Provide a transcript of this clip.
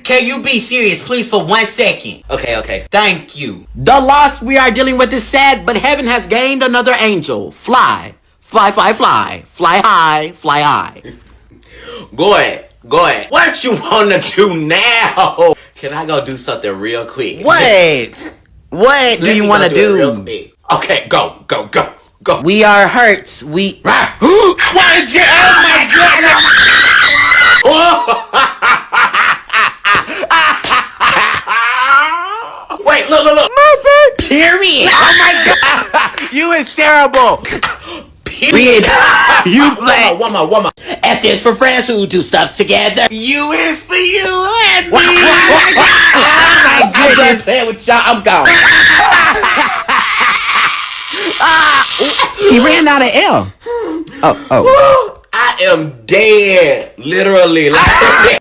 Can you be serious, please, for 1 second? Okay. Thank you. The loss we are dealing with is sad, but heaven has gained another angel. Fly. Fly, fly, fly. Fly high, fly high. Go ahead. What you wanna do now? Can I go do something real quick? What do you want to do? Real quick. Okay, go. We are hurts. We. Why did you? Oh my God! Wait, look. Period. Oh my God! You is terrible. Period. You play. One more. F is for friends who do stuff together. U is for you and me. Oh my God! I'm done playing with y'all. I'm gone. He ran out of L. Oh. I am dead. Literally. Like,